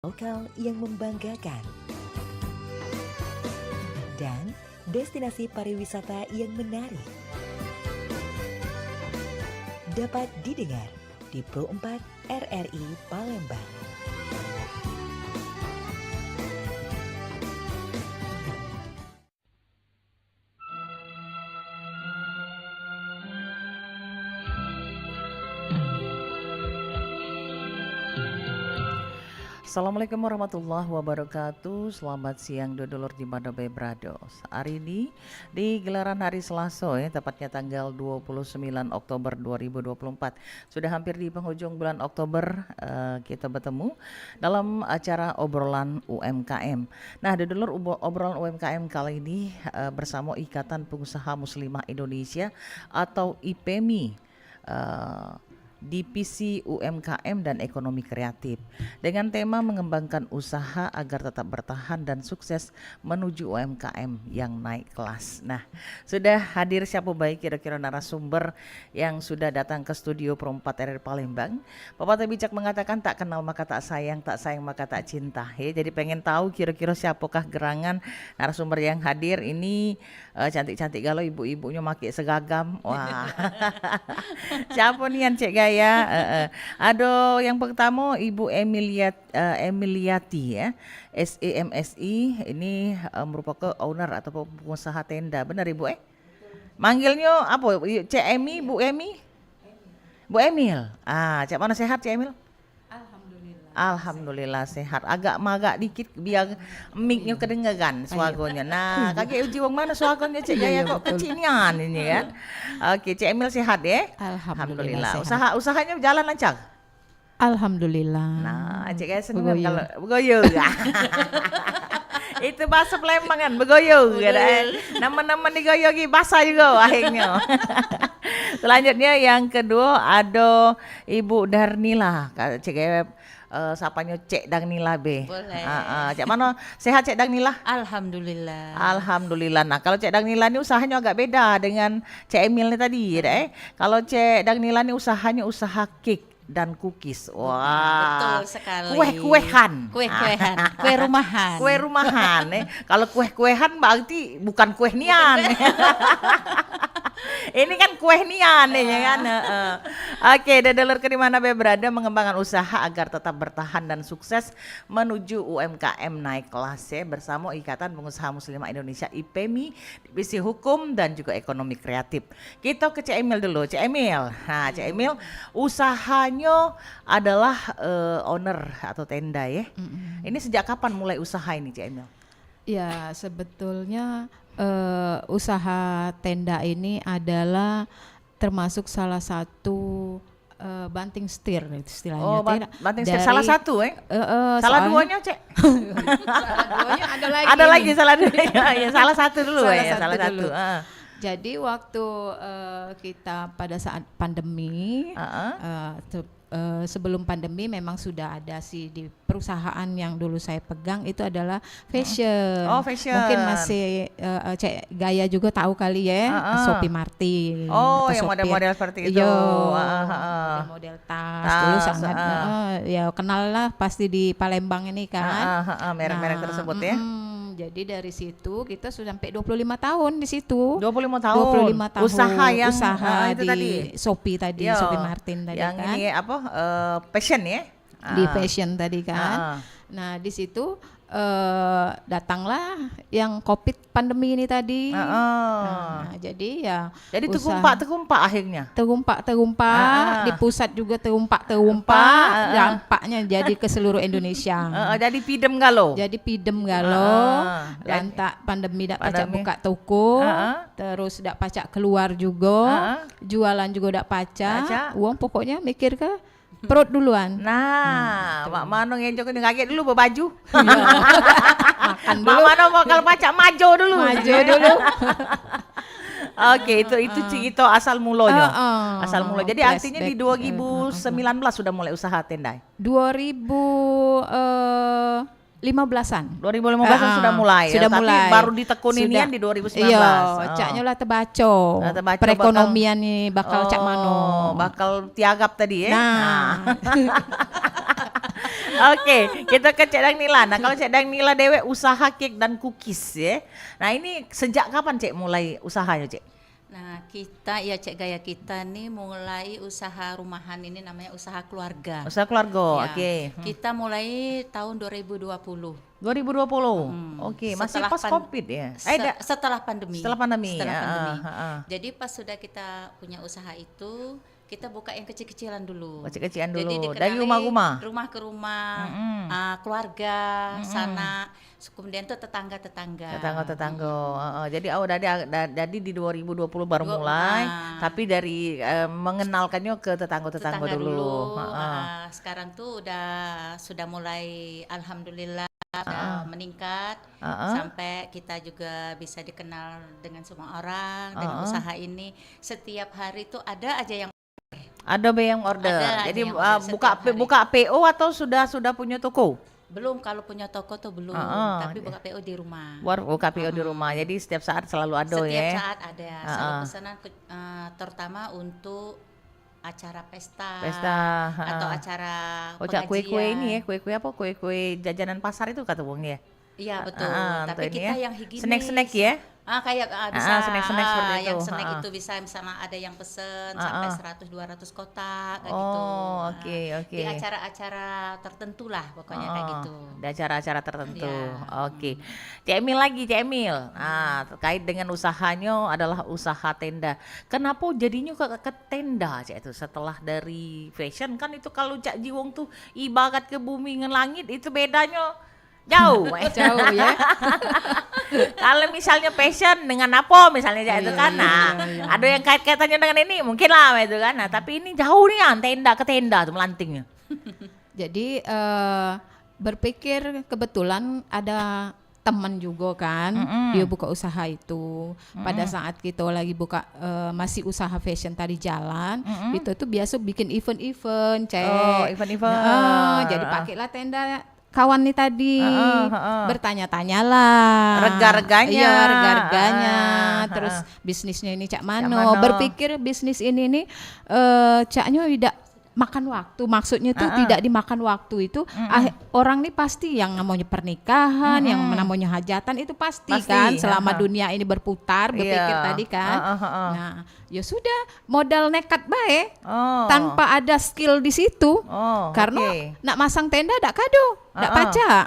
lokal yang membanggakan, dan destinasi pariwisata yang menarik. Dapat didengar di Pro 4 RRI Palembang. Assalamualaikum warahmatullahi wabarakatuh. Selamat siang dulur di mana berada. Hari ini di gelaran hari Selasa tepatnya tanggal 29 Oktober 2024. Sudah hampir di penghujung bulan Oktober, kita bertemu dalam acara obrolan UMKM. Nah, dulur, obrolan UMKM kali ini bersama Ikatan Pengusaha Muslimah Indonesia atau IPMI. Divisi UMKM dan Ekonomi Kreatif dengan tema mengembangkan usaha agar tetap bertahan dan sukses menuju UMKM yang naik kelas. Nah, sudah hadir siapa baik kira-kira narasumber yang sudah datang ke studio Pro 4 RRI Palembang. Pepatah bijak mengatakan tak kenal maka tak sayang maka tak cinta. Ya, jadi pengen tahu kira-kira siapakah gerangan narasumber yang hadir ini. Cantik-cantik galau, ibu-ibunya pakai seragam. Wah. Siapa nih yang cek gaya? Aduh, yang pertama Ibu Emiliati ya, SEMSI. Ini merupakan owner atau pengusaha tenda. Benar Ibu? Manggilnya apa? Cek Emi, Bu Emi? Bu Emil. Cek mana sehat Cek Emil? Alhamdulillah sehat. Agak magak dikit biar mic-nya kedengaran suaranya. Nah, kakek uji wong mana suaranya Cik Gaya kok kecinian ini kan. Oke, Cik Emil sehat ya? Alhamdulillah. Usahanya jalan lancar? Alhamdulillah. Nah, Cik Gaya senang kalau begoyo. Itu bahasa Palembang kan, begoyo. Nama-nama digoyo ki bahasa juga akhirnya. Selanjutnya yang kedua ada Ibu Darnila. Cik Gaya sapanya Cek Darnila B. Boleh. Cek mana sehat Cek Darnila? Alhamdulillah. Alhamdulillah. Nah, kalau Cek Darnila ini usahanya agak beda dengan Cek Emil ini tadi, Kalau Cek Darnila ini usahanya usaha cake dan cookies. Wah. Betul sekali. Kue-kuehan. Kue-kuehan. Kue rumahan. Kue rumahan. Kalau kue-kuehan berarti bukan kue nian. Ini kan kue nian ya kan. Oke, dulur ke dimana berada mengembangkan usaha agar tetap bertahan dan sukses menuju UMKM naik kelas ya bersama Ikatan Pengusaha Muslimah Indonesia IPMI, Divisi Hukum dan juga Ekonomi Kreatif. Kita ke Cik Emil dulu. Cik Emil. Nah, Cik Emil usahanya adalah owner atau tenda ya. Ini sejak kapan mulai usaha ini Cik Emil? Ya, sebetulnya usaha tenda ini adalah termasuk salah satu banting setir istilahnya. Oh, banting setir salah satu salah duanya Cek. Salah duanya ada lagi. Ada lagi salah duanya. Ya, salah satu dulu salah satu. Jadi waktu kita pada saat pandemi, sebelum pandemi memang sudah ada sih di perusahaan yang dulu saya pegang itu adalah fashion. Oh, fashion. Mungkin masih Cek Gaya juga tahu kali ya, Sophie Martin. Oh, yang model-model seperti itu. Model tas dulu sangat ya kenal lah pasti di Palembang ini kan. Merek-merek tersebut ya. Jadi dari situ kita sudah sampai 25 tahun di situ. 25 tahun. Usaha itu di tadi. Sophie tadi, Sophie Martin tadi yang kan. Ini apa? Fashion ya? Di fashion tadi kan. Nah, di situ datanglah yang COVID pandemi ini tadi. Nah, jadi ya terkumpak akhirnya. Terkumpak di pusat juga terkumpak dampaknya jadi ke seluruh Indonesia. Jadi pidem galau. Lantak pandemi dak pacak buka toko, terus dak pacak keluar juga, jualan juga dak pacak. Uang pokoknya mikir ke perut duluan. Nah, Mak Mano ngejok ini kaget dulu berbaju. Makan dulu. Mak Mano bakal pacak maju dulu. Oke, itu asal mulanya. Asal mula. Jadi artinya di 2019 sudah mulai usaha tenda. 2015-an. 2015 sudah mulai. Tapi baru ditekunian di 2019. Iya, caknya lah terbaco. Perekonomian nih bakal cak mano. Bakal tiagap tadi ya. Nah. Oke, kita ke Cik Dang Nila. Nah, kalau Cik Dang Nila dewe usaha kek dan cookies ya. Nah, ini sejak kapan Cik mulai usahanya, Cik? Nah, kita ya Cek Gaya kita nih mulai usaha rumahan ini namanya usaha keluarga. Usaha keluarga, Ya, oke. Kita mulai tahun 2020. 2020. Oke, masih Setelah pas Covid ya. Setelah pandemi. Setelah pandemi. Setelah Ya, pandemi. Jadi Jadi pas sudah kita punya usaha itu, kita buka yang kecil-kecilan dulu. kecil-kecilan Jadi dulu. dikenali Dari rumah-rumah. rumah ke rumah, keluarga, sana, kemudian tuh tetangga-tetangga. Tetangga-tetangga. Jadi jadi di 2020 baru mulai, tapi dari mengenalkannya ke tetangga-tetangga dulu. Sekarang tuh sudah mulai alhamdulillah meningkat sampai kita juga bisa dikenal dengan semua orang dengan usaha ini. Setiap hari tuh ada aja yang order. Ada Jadi yang order buka PO atau sudah punya toko? belum, kalau punya toko tuh belum, tapi buka PO di rumah. Buka PO di rumah. Jadi setiap saat selalu ada ya. Setiap saat ada, selalu pesanan terutama untuk acara pesta atau acara pengajian. Kue-kue ini ya, kue-kue apa? Kue-kue jajanan pasar itu kata Wong ya. Iya betul, tapi kita yang higienis. Snack-snack ya. Kayak bisa snack-snack seperti itu. yang snack itu bisa misalnya ada yang pesen sampai 100-200 kotak kayak gitu. Oke. Di acara-acara tertentu lah pokoknya kayak gitu. Di acara-acara tertentu. Iya. Oke. Cik Emil. Nah, terkait dengan usahanya adalah usaha tenda. Kenapa jadinya ke tenda Cik itu setelah dari fashion kan itu kalau Cak Jiwong tuh ibarat ke bumi ngan langit itu bedanya jauh ya. Kalau misalnya passion dengan apa misalnya itu kan ada yang kait-kaitannya dengan ini mungkin lah itu kan. Nah, tapi ini jauh nih tenda ke tenda tuh melantingnya. Jadi berpikir kebetulan ada teman juga kan, dia buka usaha itu. Pada saat kita lagi buka masih usaha fashion tadi jalan, itu tuh biasa bikin event-event, event-event. Jadi pakailah tenda kawan nih tadi, bertanya-tanyalah rega-reganya. Iya, rega-reganya. Terus bisnisnya ini cak mano. Berpikir bisnis ini nih caknya tidak makan waktu, maksudnya tuh tidak dimakan waktu itu. Orang nih pasti yang namanya pernikahan, yang namanya hajatan itu pasti kan selama dunia ini berputar, berpikir tadi kan. Nah, ya sudah modal nekat baik tanpa ada skill di situ. Karena nak masang tenda dak kado, dak pacak.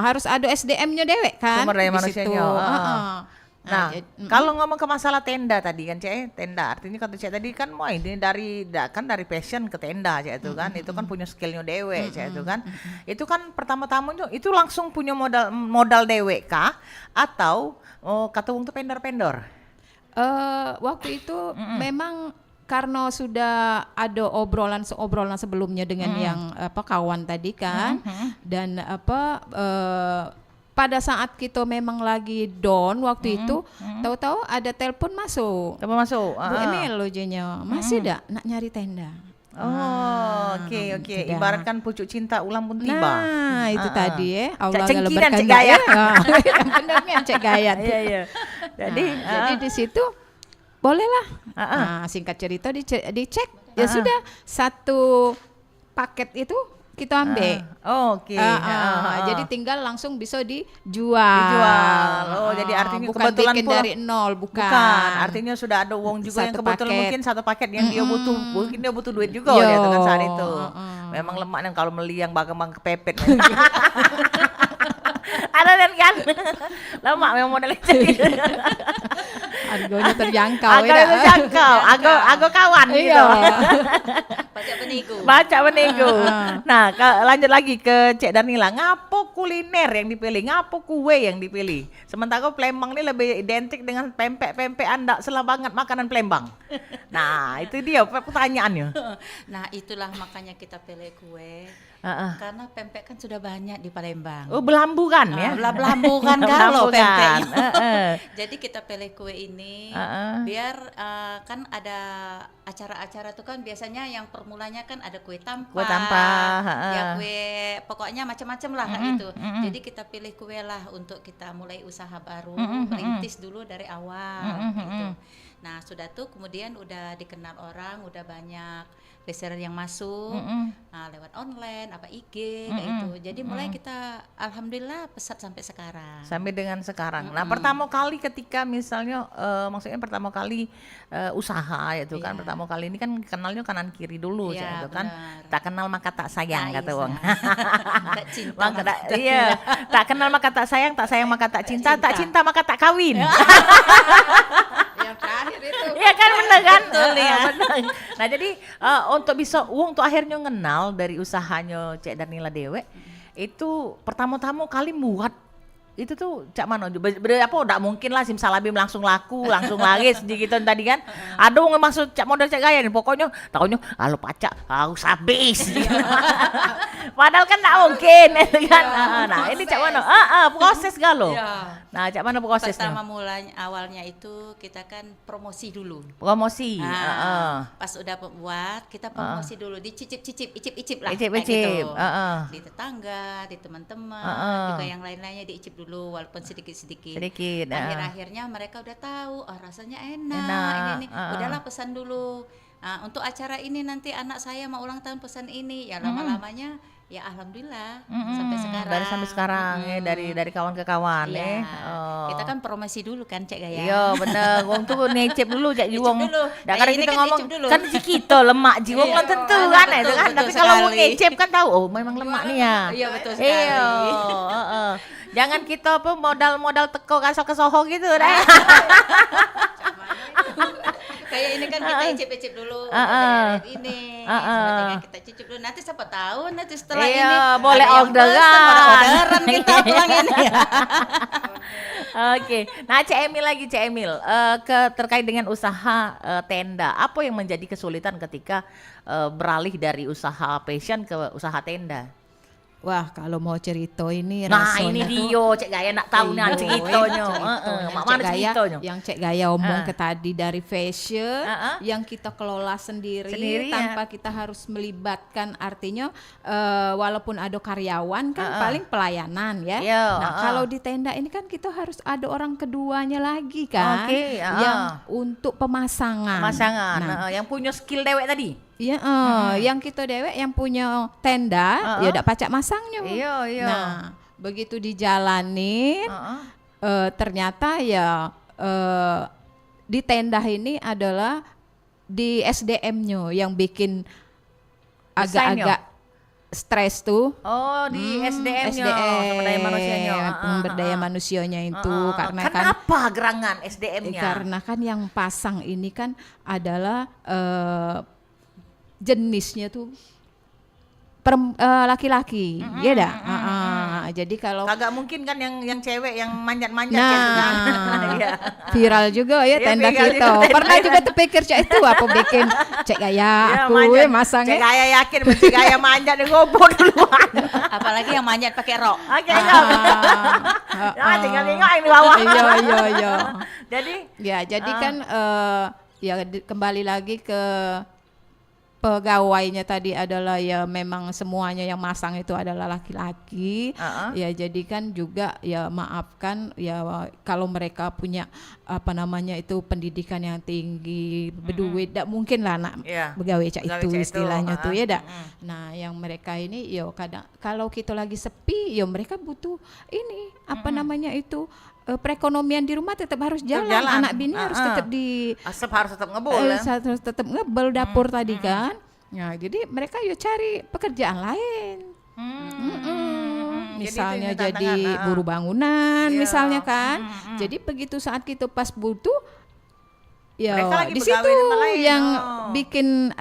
Harus ada SDM-nya dewek kan. Sumber daya di situ. manusianya. Nah, kalau ngomong ke masalah tenda tadi kan Cek, tenda artinya kata Cek tadi kan mau ini dari passion ke tenda Cek itu kan, itu kan punya skillnya dewe Cek itu kan. Itu kan pertama-tamanya itu langsung punya modal dewe kah atau kata wong tuh pendor-pendor? Waktu itu memang karena sudah ada obrolan sebelumnya dengan yang kawan tadi kan, dan pada saat kita memang lagi down waktu itu, tahu-tahu ada telepon masuk. Bu Emil lo jenya, masih dak nak nyari tenda. Oke. Ibaratkan pucuk cinta ulang pun tiba. Nah, itu tadi ya. Allah cengkiran Cek gaya. Gaya. Benar Cek Gaya. Iya. Jadi di situ bolehlah. Singkat cerita dicek. Ya sudah, satu paket itu kita ambil. Oke. Jadi tinggal langsung bisa dijual. Jadi artinya bukan kebetulan bikin pula dari nol, bukan. Artinya sudah ada uang juga yang Satu kebetulan paket. mungkin satu paket yang dia butuh, mungkin dia butuh duit juga ya kan saat itu. Memang lemak yang kalau beli yang bang kepepet. Ada kan? Lemak memang modelnya jadi. Harganya terjangkau. Agak kawan gitu. Baca penigu. Nah, lanjut lagi ke Cek Danila. Ngapo kuliner yang dipilih? Ngapo kue yang dipilih? Sementara Palembang ini lebih identik dengan pempek Anda salah banget makanan Palembang. Nah, itu dia pertanyaannya. Nah, itulah makanya kita pilih kue. Karena pempek kan sudah banyak di Palembang. Belambu kan ya? Belambu kan kalau pempeknya. Jadi kita pilih kue ini biar kan ada acara-acara tuh kan biasanya yang permulanya kan ada kue tampah, ya kue pokoknya macam-macam lah kayak gitu. Jadi kita pilih kue lah untuk kita mulai usaha baru, merintis dulu dari awal gitu. Nah sudah tuh kemudian udah dikenal orang, udah banyak reseller yang masuk, nah, lewat online, apa IG kayak itu. Jadi mulai kita alhamdulillah pesat sampai sekarang. Sampai dengan sekarang. Nah, pertama kali ketika misalnya maksudnya pertama kali usaha itu kan, pertama kali ini kan kenalnya kanan kiri dulu itu kan. Tak kenal maka tak sayang kata wong. Tak cinta maka iya, tak kenal maka tak sayang maka tak cinta, tak cinta maka tak kawin. Yang terakhir itu. Iya kan, bener kan? Betul ya. Bener. Nah jadi untuk bisa untuk akhirnya kenal dari usahanya Cek Danila Dewe itu pertama-tama kali buat itu tuh cak mana apa udah mungkin lah simsalabim langsung laku langsung laris gitu tadi kan. Aduh nggak maksud cak modal cak gaya nih pokoknya tahunya kalau pacak harus habis. Padahal kan nggak mungkin itu kan. Nah ini cak mana proses galo. Nah cak mana prosesnya? Pertama mulanya awalnya itu kita kan promosi dulu. Promosi. Pas udah buat kita promosi dulu, dicicip-cicip, icip-icip lah. Icip-icip. Gitu. Di tetangga, di teman-teman, juga yang lain-lainnya diicip dulu walaupun sedikit-sedikit. Akhir-akhirnya mereka udah tahu, rasanya enak. Ini udahlah pesan dulu. Untuk acara ini nanti anak saya mau ulang tahun pesan ini. Ya lama-lamanya ya alhamdulillah sampai sekarang. Sampai sekarang ya dari kawan ke kawan ya. Kita kan promosi dulu kan Cek Gaya. Iya bener, wong tuh ngecep dulu Cek Jiwong. Nah, karena kita ngomong kan si kita lemak Jiwong kan tentu kan itu kan. Tapi kalau mau ngecep kan tahu oh memang lemak nih ya. Iya betul sekali. Iya. Jangan kita apa modal teko kasok ke Soho gitu deh. Kayak ini kan kita icip-icip dulu ini. Kita cicip dulu nanti siapa tahu nanti setelah ini boleh orderan kita pulang ini. Oke. Nah, Cek Emil terkait dengan usaha tenda. Apa yang menjadi kesulitan ketika beralih dari usaha fashion ke usaha tenda? Wah, kalau mau cerita ini nah rasanya ini dia Cek Gaya nak tahu nih ceritanya. Mana ceritanya? Yang Cek Gaya omong ke tadi dari fashion yang kita kelola sendiri tanpa kita harus melibatkan, artinya walaupun ada karyawan kan paling pelayanan ya. Nah, kalau di tenda ini kan kita harus ada orang keduanya lagi kan yang untuk pemasangan. Nah, yang punya skill dewek tadi. Iya, yang kita dewek yang punya tenda ya udah pacak masangnya. Iya. Nah, begitu dijalanin ternyata ya di tenda ini adalah di SDM-nya yang bikin agak-agak stres tuh. Oh, di SDM-nya, sumber daya manusianya. Sumber daya manusianya itu karena kenapa gerangan SDM-nya? Karena kan yang pasang ini kan adalah jenisnya tuh laki-laki, ya dah. Jadi kalau kagak mungkin kan yang cewek yang manjat-manjat viral juga ya tenda kita. Pernah juga terpikir Cek itu apa bikin Cek Gaya aku masangnya. Cek Gaya yakin Cek Gaya manjat di ngobor duluan. Apalagi yang manjat pakai rok. Oke, tinggal nengok yang di bawah. Iya. Jadi kan kembali lagi ke pegawainya tadi adalah ya memang semuanya yang masang itu adalah laki-laki. Ya jadi kan juga ya maafkan ya kalau mereka punya apa namanya itu pendidikan yang tinggi, berduit, tidak mungkin lah anak pegawai cak itu istilahnya tuh ya dak. Nah yang mereka ini ya kadang kalau kita lagi sepi ya mereka butuh ini apa namanya itu perekonomian di rumah tetap harus jalan. Anak bini harus tetap di asap harus tetap ngebul harus tetap ngebel dapur tadi kan. Nah jadi mereka yuk cari pekerjaan lain. Misalnya jadi buru bangunan misalnya kan. Jadi begitu saat kita pas butuh ya di situ yang bikin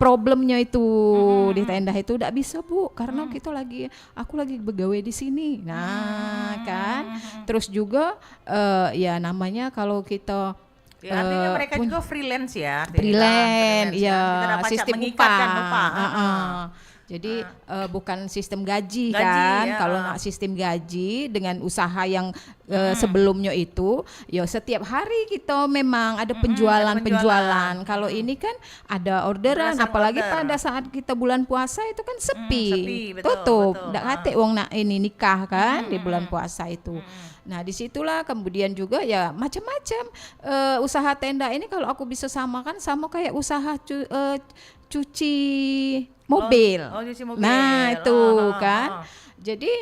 problemnya itu di tenda itu tidak bisa Bu karena aku lagi begawe di sini. Nah kan terus juga ya namanya kalau kita artinya mereka juga freelance ya. Freelance ya, sistem upah. Jadi bukan sistem gaji Gaji, kan. ya. Kalau nggak sistem gaji dengan usaha yang sebelumnya itu, ya setiap hari kita memang ada penjualan. Kalau ini kan ada orderan, Berdasarkan apalagi order. pada saat kita bulan puasa itu kan sepi, betul, tutup. betul. Nggak kate wong nak ini nikah kan di bulan puasa itu. Nah disitulah kemudian juga ya macam-macam usaha tenda ini kalau aku bisa samakan sama kayak usaha cuci mobil. Cuci mobil. Nah itu kan. Jadi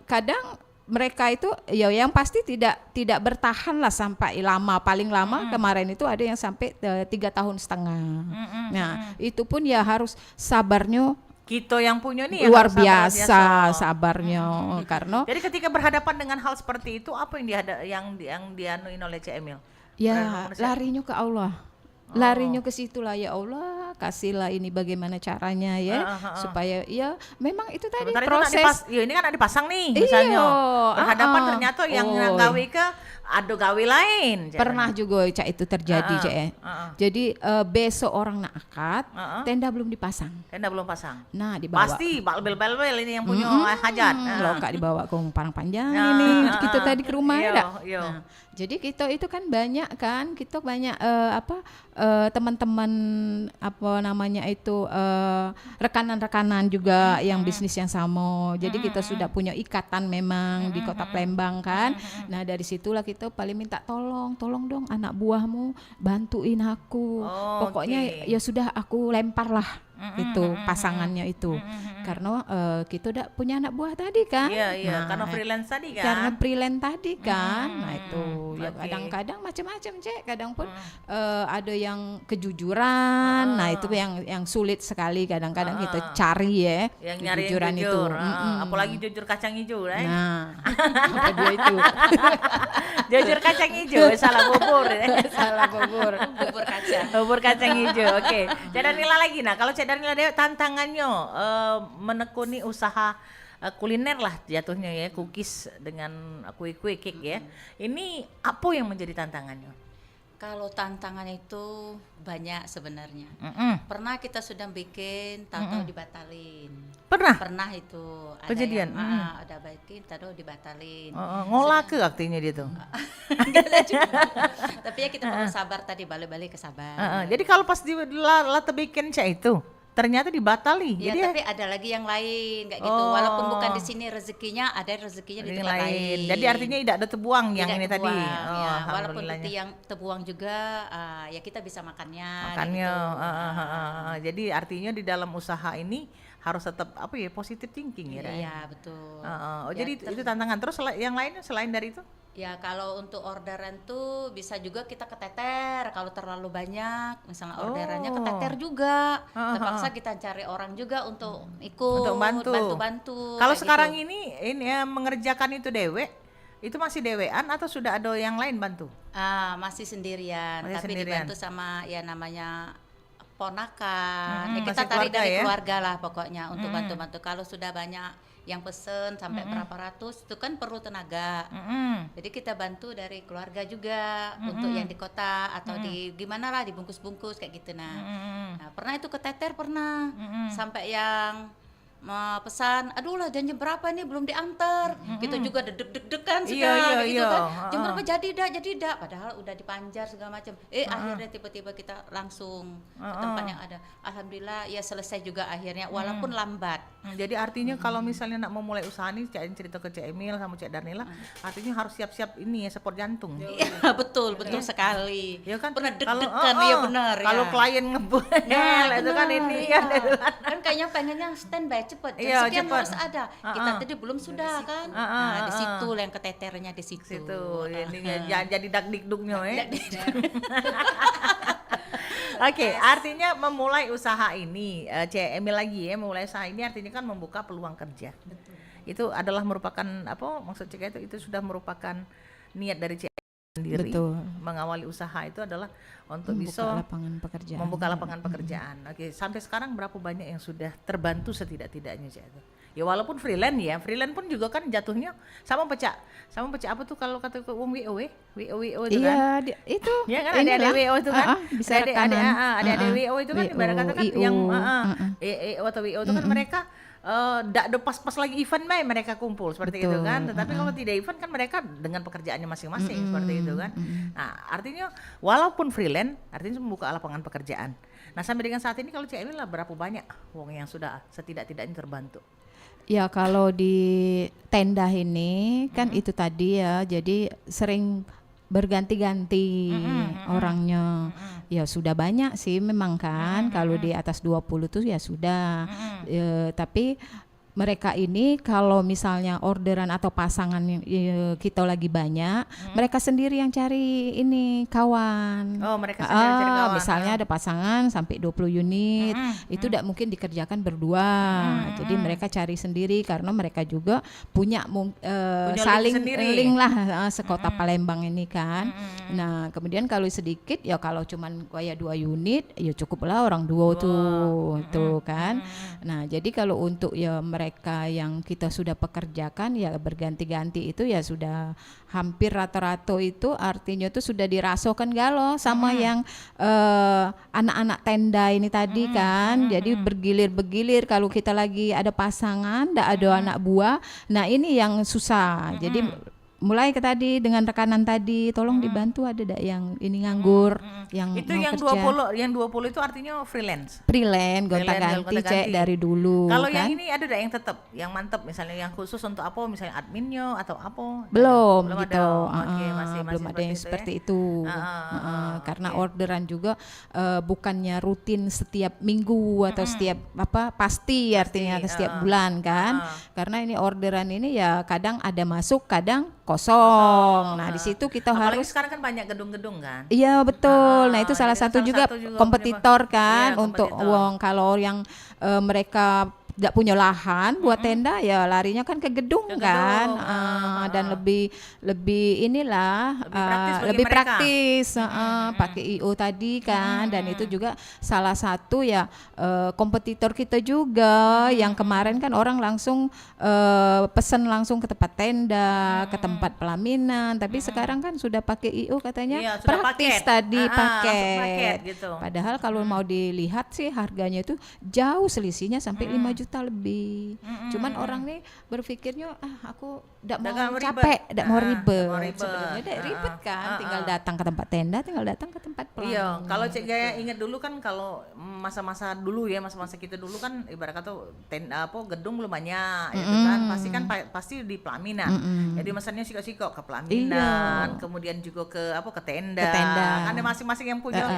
kadang mereka itu ya yang pasti tidak bertahan lah sampai lama, paling lama kemarin itu ada yang sampai 3,5 tahun. Nah itu pun ya harus sabarnya Kita yang punya nih luar yang biasa sabarnya karena Jadi ketika berhadapan dengan hal seperti itu, apa yang dianuin oleh Cik Emil? ya larinya ke Allah. Larinya ke situlah, ya Allah kasihlah ini bagaimana caranya ya supaya ya memang itu tadi Sementara proses. itu ini kan ada dipasang nih misalnya. Berhadapan ternyata yang gawe ke ada gawe lain. Pernah juga Cak itu terjadi Cak ya. Jadi besok orang nak akad, tenda belum dipasang. Tenda belum pasang. Nah dibawa. Pasti balbel-balbel ini yang punya hajat. Lo kak dibawa ke parang panjang ini kita tadi ke rumah ya. Nah, jadi kita itu kan banyak kan, kita banyak teman-teman apa namanya itu rekanan-rekanan juga yang bisnis yang sama. Jadi kita sudah punya ikatan memang di Kota Palembang kan. Nah dari situlah kita paling minta tolong dong anak buahmu bantuin aku. Pokoknya ya sudah aku lempar lah itu pasangannya itu karena kita udah punya anak buah tadi kan. Iya, karena freelance tadi kan. Karena freelance tadi kan. Nah itu ya kadang-kadang macam-macam Cek, kadang pun ada yang kejujuran. Nah itu yang sulit sekali kadang-kadang kita cari ya yang nyari kejujuran yang itu. jujur. Apalagi jujur kacang hijau right? Nah apa dia itu? Jujur kacang hijau, salah bubur. Salah bubur. Bubur kacang hijau. Oke. Cik Darnila lagi. Nah, kalau Cik Darnila Dewi tantangannya menekuni usaha kuliner lah jatuhnya ya, cookies dengan kue-kue cake ya. Ini apa yang menjadi tantangannya? Kalau tantangan itu banyak sebenarnya. Pernah kita sudah bikin, tahu-tahu dibatalin. Pernah itu. Ada Kejadian. yang ada bikin, tahu dibatalin. Ngolah ke artinya dia tuh. Tapi ya kita perlu sabar tadi, balik-balik ke sabar. Jadi kalau pas di lata bikin cak itu ternyata dibatali. Ya, jadi tapi ada lagi yang lain kayak gitu. Walaupun bukan di sini rezekinya, ada rezekinya di tempat lain. Jadi artinya tidak ada terbuang yang Tidak ini terbuang, tadi. ya. Walaupun itu yang terbuang juga, ya kita bisa makannya. Makannya. Gitu. Jadi artinya di dalam usaha ini harus tetap positive thinking ya. Iya betul. Jadi itu tantangan. Terus yang lainnya selain dari itu? Ya kalau untuk orderan tuh bisa juga kita keteter kalau terlalu banyak, misalnya orderannya keteter juga. Terpaksa kita cari orang juga untuk ikut, untuk bantu. Kalau sekarang ini ya, mengerjakan itu dewek, itu masih dewean atau sudah ada yang lain bantu? Masih sendirian, tapi dibantu sama ya namanya ponakan. Kita tarik dari keluarga lah pokoknya untuk bantu-bantu. Kalau sudah banyak yang pesen sampai berapa ratus itu kan perlu tenaga. Jadi kita bantu dari keluarga juga untuk yang di kota atau di gimana lah dibungkus-bungkus kayak gitu nah pernah itu keteter pernah sampai yang pesan, aduh lah jam berapa nih belum diantar, kita juga deg-degan sudah gitu kan, jam berapa jadi dah, padahal udah dipanjar segala macam, akhirnya tiba-tiba kita langsung ke tempat yang ada, alhamdulillah ya selesai juga akhirnya walaupun lambat. Jadi artinya kalau misalnya nak memulai usaha ini, cerita ke Cik Emil sama Cik Darnila, artinya harus siap-siap ini ya, support jantung. Iya betul sekali. Ya kan, pernah deg-degan ya benar. Kalau klien ngebul, itu kan ini kan kayaknya pengennya standby cepet, sekian harus ada. Kita tadi belum sudah kan. Di situ yang keteternya di situ. Jadi dak-dikduknya ya. Oke, artinya memulai usaha ini, Cik Emil lagi ya, memulai usaha ini artinya kan membuka peluang kerja. Betul. Itu adalah merupakan maksud Cik itu sudah merupakan niat dari Cik sendiri. Betul. Mengawali usaha itu adalah untuk bisa membuka lapangan pekerjaan. Oke, sampai sekarang berapa banyak yang sudah terbantu setidak-tidaknya Cik itu? Ya walaupun freelance pun juga kan jatuhnya sama pecah apa tuh kalau kata wong WO itu kan. Iya, itu. Ya kan ada WO itu kan. Bisa rekanan. Ada WO itu kan ibarat kata kan yang atau WO itu kan mereka ada pas-pas lagi event mereka kumpul seperti itu kan. Tetapi kalau tidak event kan mereka dengan pekerjaannya masing-masing seperti itu kan. Nah, artinya walaupun freelance artinya membuka lapangan pekerjaan. Nah, sampai dengan saat ini kalau Cik Emil lah berapa banyak wong yang sudah setidak-tidaknya terbantu? Ya kalau di tenda ini kan itu tadi ya, jadi sering berganti-ganti orangnya. Ya sudah banyak sih memang kan, kalau di atas 20 tuh ya sudah. Tapi mereka ini kalau misalnya orderan atau pasangan kita lagi banyak, mereka sendiri yang cari ini kawan. Oh, mereka sendiri cari kawan. Misalnya ada pasangan sampai 20 unit, itu tidak mungkin dikerjakan berdua. Jadi mereka cari sendiri karena mereka juga punya saling link lah sekota Palembang ini kan. Nah, kemudian kalau sedikit ya kalau cuman kayak 2 unit ya cukuplah orang 2 tuh kan. Nah, jadi kalau untuk ya mereka yang kita sudah pekerjakan ya berganti-ganti itu ya sudah hampir rata-rata itu artinya tuh sudah dirasakan galo sama yang anak-anak tenda ini tadi kan. Jadi bergilir-bergilir kalau kita lagi ada pasangan, ndak ada anak buah. Nah, ini yang susah. Jadi mulai ke tadi dengan rekanan tadi tolong dibantu ada dak yang ini nganggur yang itu mau yang kerja. 20 itu artinya freelance gonta-ganti Cek dari dulu kalau kan. yang ini ada dak yang tetap yang mantep misalnya yang khusus untuk apa misalnya adminnya atau apa belum gitu masih belum ada yang seperti itu karena okay. orderan juga bukannya rutin setiap minggu atau setiap pasti artinya setiap bulan kan karena ini orderan ini ya kadang ada masuk kadang kosong. Nah, di situ kita apalagi harus sekarang kan banyak gedung-gedung kan. Iya, betul. Nah, itu salah satu juga kompetitor kan iya, untuk kompetitor. wong kalau yang mereka tidak punya lahan buat tenda ya larinya kan ke gedung kan dan lebih inilah lebih praktis pakai IO tadi kan dan itu juga salah satu ya kompetitor kita juga yang kemarin kan orang langsung pesan langsung ke tempat tenda ke tempat pelaminan tapi sekarang kan sudah pakai IO katanya iya, praktis paket. tadi paket gitu. padahal kalau mau dilihat sih harganya itu jauh selisihnya sampai 5 juta lebih. Cuman orang nih berpikirnya aku tidak mau capek, tidak mau ribet. Sebenarnya tidak ribet kan, tinggal datang ke tempat tenda, tinggal datang ke tempat pelaminan. Iya, kalau Cik Gaya ingat dulu kan kalau masa-masa dulu ya, masa-masa kita dulu kan ibarat kata gedung belum banyak gitu kan. Pasti di pelaminan. Jadi masanya sikok-sikok ke pelaminan, kemudian juga ke tenda. Kan masing-masing yang punya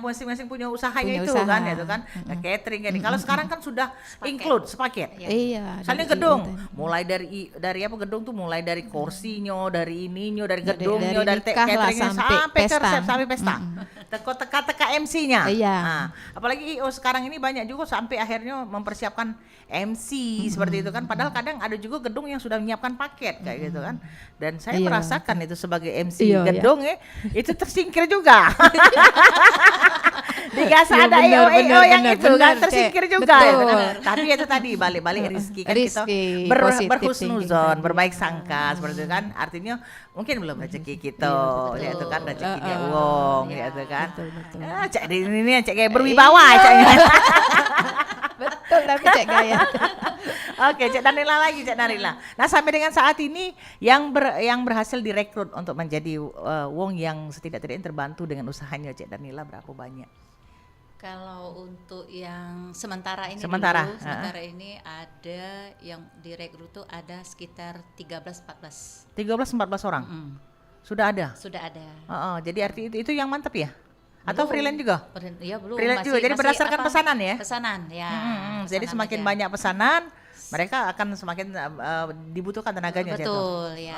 masing-masing punya usahanya itu kan gitu kan. Catering kan. Kalau sekarang kan sudah include sepaket. Iya. Soalnya gedung mulai dari gedung tuh mulai dari kursinya, dari ininya, dari gedungnya, dari cateringnya sampai pesta. Teka MC-nya. Iya. Nah, apalagi IO sekarang ini banyak juga sampai akhirnya mempersiapkan MC seperti itu kan. Padahal kadang ada juga gedung yang sudah menyiapkan paket kayak gitu kan. Dan saya merasakan itu sebagai MC gedung itu tersingkir juga. Dikasih ada IO yang itu kan tersingkir juga. Tapi itu tadi balik-balik rezeki kan kita berhusnuzon, berbaik sangka seperti itu kan. Artinya mungkin belum rezeki kita, ya itu kan rezekinya wong, ya itu kan. Cek ini Cek Gaya berwibawa caknya. Betul tapi Cek Gaya. Oke, Cek Danila lagi, Cek Danila. Nah, sampai dengan saat ini yang berhasil direkrut untuk menjadi wong yang setidak-tidaknya terbantu dengan usahanya Cek Danila berapa banyak? Kalau untuk yang sementara ini ini ada yang direkrut tuh ada sekitar 13-14 orang. Sudah ada. Jadi arti itu yang mantap ya? Atau freelance juga? Iya belum. Freelance juga. Jadi berdasarkan pesanan ya? Pesanan ya. Jadi semakin banyak pesanan, mereka akan semakin dibutuhkan tenaganya. Betul ya.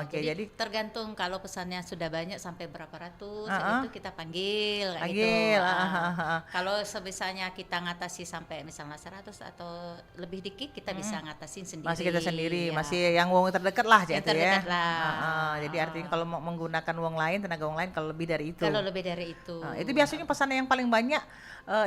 Oke, jadi tergantung kalau pesannya sudah banyak sampai berapa ratus itu kita panggil. Kalau sebisanya kita ngatasi sampai misalnya 100 atau lebih dikit kita bisa ngatasin sendiri. Masih kita sendiri, masih yang wong terdekat lah ya. Terdekat lah. Jadi artinya kalau mau menggunakan wong lain, tenaga wong lain kalau lebih dari itu. Kalau lebih dari itu. Itu biasanya pesanan yang paling banyak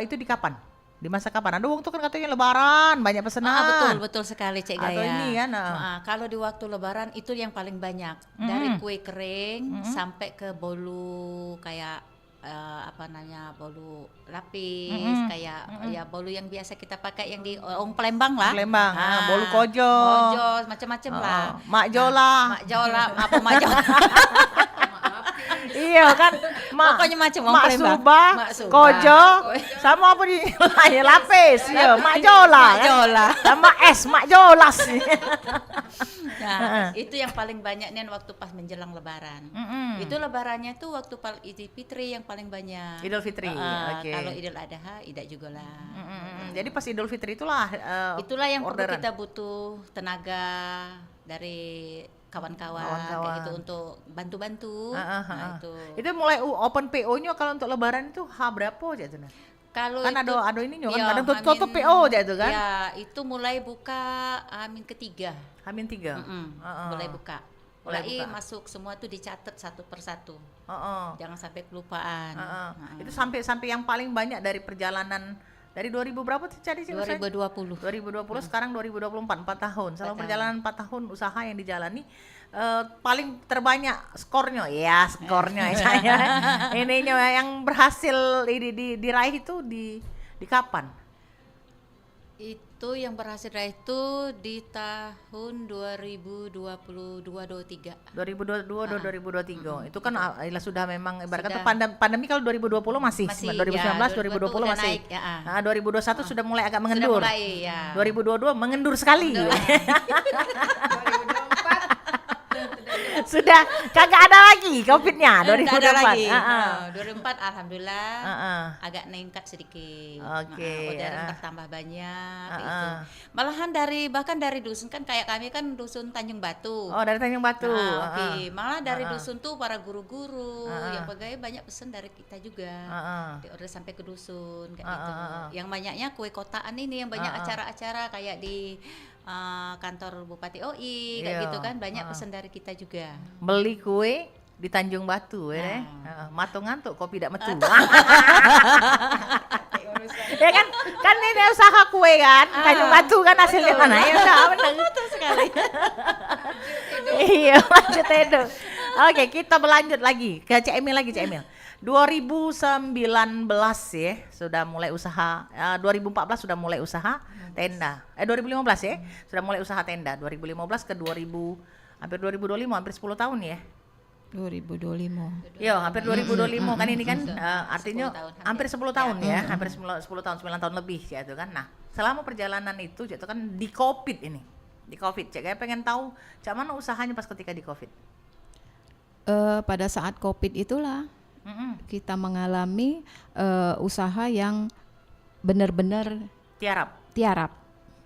itu di kapan? Di masa kapan? Ada waktu kan katanya lebaran, banyak pesanan. Betul sekali Cek Gaya. Atau ini kan. Kalau di waktu lebaran itu yang paling banyak. Dari kue kering sampai ke bolu kayak bolu lapis, kayak ya bolu yang biasa kita pakai yang di Palembang lah. Palembang, bolu kojo, macam-macam lah. Mak Jola, Mak Jola. Iya kan, pokoknya macam Mak Suba, kojo, sama apa di lapis, ya Mak Jola, sama Mak Jolas. Nah, itu yang paling banyak nih waktu pas menjelang lebaran. Itu lebarannya tuh waktu Idul Fitri yang paling banyak. Idul Fitri. Okay. Kalau Idul Adha tidak juga lah. Jadi pas Idul Fitri itulah yang orderan. perlu kita butuh tenaga dari kawan-kawan kayak gitu untuk bantu-bantu. Nah, itu mulai open PO-nya kalau untuk lebaran itu berapa aja tuh? Kalau kan itu, ada ini kan kadang tutup PO aja itu kan? Ya, itu mulai buka Amin ketiga. Mulai buka. Mulai masuk semua tuh dicatat satu persatu. Jangan sampai kelupaan. Itu sampai yang paling banyak dari perjalanan dari 2000 berapa tuh jadi sih? 2020. 2020 sekarang 2024, 4 tahun. Selama perjalanan 4 tahun usaha yang dijalani paling terbanyak skornya ya saya. Ininya yang berhasil diraih itu di kapan? Itu yang berhasil raih itu di tahun 2022-23. 2023. Itu kan sudah memang ibarat kata pandemi kalau 2020 masih 2019 ya, 2020 masih. Naik, ya. Nah, 2021 sudah mulai agak mengendur. Sudah mulai, ya. 2022 mengendur sekali. Sudah kagak ada lagi Covid-nya 2024. Ada lagi. 2024 alhamdulillah agak meningkat sedikit. Orderan bertambah banyak gitu. Malahan bahkan dari dusun kan kayak kami kan dusun Tanjung Batu. Oh, dari Tanjung Batu. Malah dari dusun tuh para guru-guru yang pegawai banyak pesan dari kita juga. Diorder sampai ke dusun kayak gitu. Yang banyaknya kue kotaan ini yang banyak acara-acara kayak di kantor Bupati OI kayak gitu kan banyak pesan dari kita juga. Beli kue di Tanjung Batu matung ngantuk kopi tidak metu. Ya kan ini usaha kue kan Tanjung Batu kan hasilnya mana ya betul sekali. Iya lanjut itu. Oke, kita berlanjut lagi ke Cik Emil 2019 ya sudah mulai usaha, 2014 sudah mulai usaha tenda. 2015 ya sudah mulai usaha tenda. 2015 ke 2000 hampir 2025 hampir 10 tahun ya. 2025. Yo, hampir 2025 kan ini kan artinya hampir 10 tahun ya, hampir 10 tahun 9 tahun lebih ya itu kan. Nah, selama perjalanan itu itu kan di Covid ini. Di Covid, Cek kayak pengen tahu cak mana usahanya pas ketika di Covid. Pada saat Covid itulah kita mengalami usaha yang benar-benar tiarap,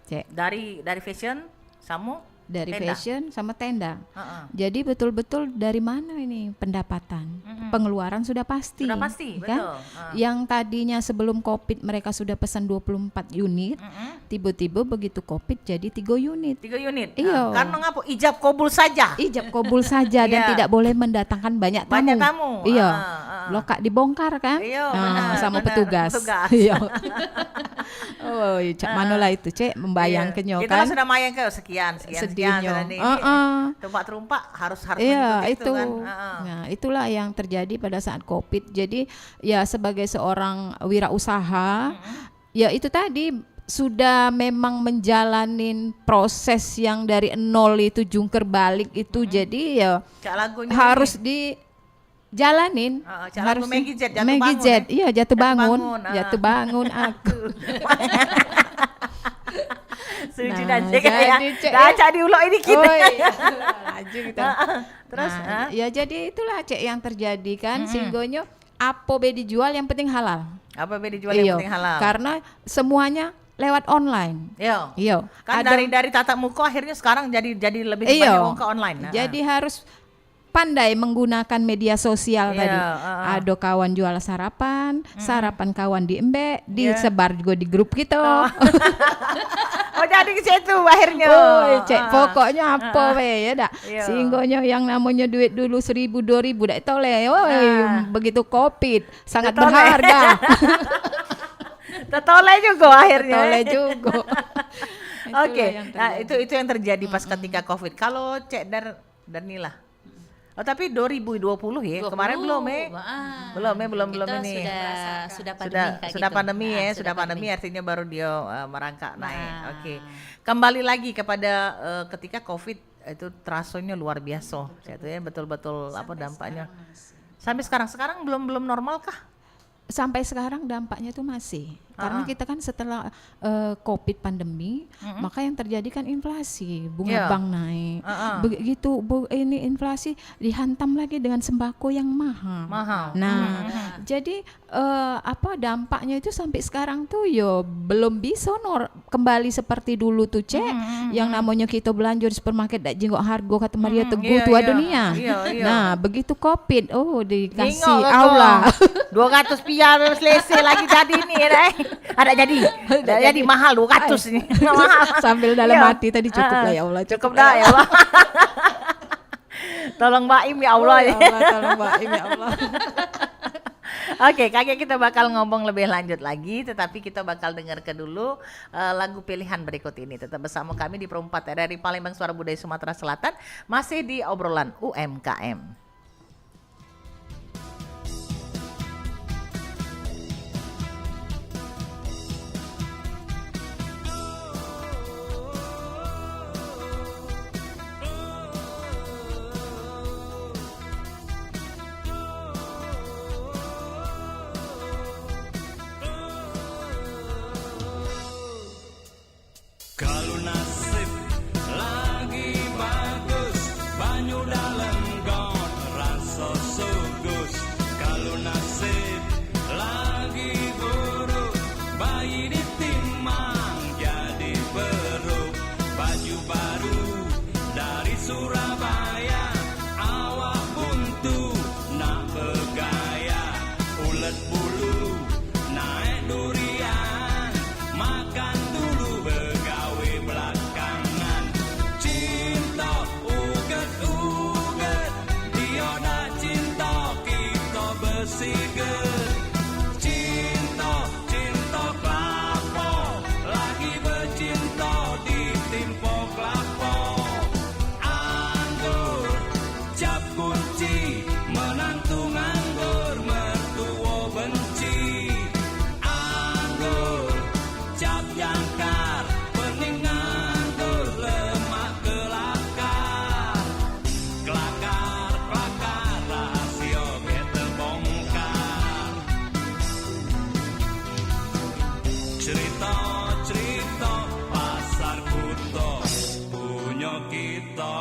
Cek. Dari fashion sama dari tenda. Fashion sama tenda. Jadi betul-betul dari mana ini pendapatan, pengeluaran sudah pasti kan? Betul. Yang tadinya sebelum Covid mereka sudah pesan 24 unit, tiba-tiba begitu Covid jadi 3 unit. 3 unit. Iya. Karena ngapa? Ijab kabul saja dan tidak boleh mendatangkan banyak tamu. Iya. Lokak dibongkar kan? Iya, sama petugas. Iya. Oh, cak manolah itu, Cek, membayangkannya kan. Kita sudah main ke sekian Terumpak harus iya, itu kan. Nah, itulah yang terjadi pada saat Covid. Jadi ya sebagai seorang wirausaha ya itu tadi sudah memang menjalanin proses yang dari nol itu jungkir balik itu. Jadi ya harus dijalanin. Harus Maggie Z, iya jatuh bangun aku. Suci dan ya. Baca diulok ini kita. Terus ya jadi itulah Cek yang terjadi kan sehingga apa be dijual yang penting halal. Apa be dijual yang penting halal. Karena semuanya lewat online. Iya. Kan dari tatap muka akhirnya sekarang jadi lebih banyak ke online. Jadi harus pandai menggunakan media sosial tadi. Ada kawan jual sarapan kawan di embek, disebar juga di grup kita. Oh jadi ke situ akhirnya. Cek pokoknya apa ya dak. Sehinggonya yang namanya duit dulu 1.000 2.000 dak toleh. Begitu Covid sangat berharga. Tetole juga akhirnya. Tetole juga. Oke, nah itu yang terjadi pas ketika COVID. Kalau Cek Danila. Oh tapi 2020 ya, kemarin belum belum ini. Sudah pandemi artinya baru dia merangkak naik. Oke. Kembali lagi kepada ketika COVID itu terasanya luar biasa. Jatuhnya betul-betul dampaknya. Sampai sekarang belum normal kah? Sampai sekarang dampaknya tuh masih. Karena kita kan setelah COVID pandemi, maka yang terjadi kan inflasi, bunga bank naik. Begitu ini inflasi dihantam lagi dengan sembako yang mahal. Nah, jadi dampaknya itu sampai sekarang tuh belum bisa kembali seperti dulu tuh yang namanya kita belanja di supermarket dak jinggok harga kata Maria Teguh tua dunia. Nah, begitu COVID, dikasih Allah 200 piar selesai lagi jadi ini ada jadi mahal 200 ini. Mahal. Sambil dalam hati tadi cukup lah ya Allah. Cukup dah ya Allah. Tolong Mbak Im ya Allah. Tolong Mbak Im ya Allah. Oke, kakek kita bakal ngomong lebih lanjut lagi, tetapi kita bakal dengarkan dulu lagu pilihan berikut ini. Tetap bersama kami di Pro 4 RRI Palembang Suara Budaya Sumatera Selatan, masih di obrolan UMKM. Kalau nasib lagi bagus, banyu dalam got rasa sugus. Kalau nasib lagi buruk, bayi ditimang jadi beruk. Baju baru dari Surabaya, awak buntu nak bergaya. Ulet bulu naik durian, makan dulu begawe belakangan. Cinta uget-uget, dia dah cinta kita bersiget. Cinta kelapa, lagi bercinta ditimpa kelapa. Anggur cap kunci, menantu nganggur mertua benci. Anggur cap jangkar, pening nganggur lemak kelakar. Kelakar rahasia get terbongkar. Cerita pasar kuto punya kita.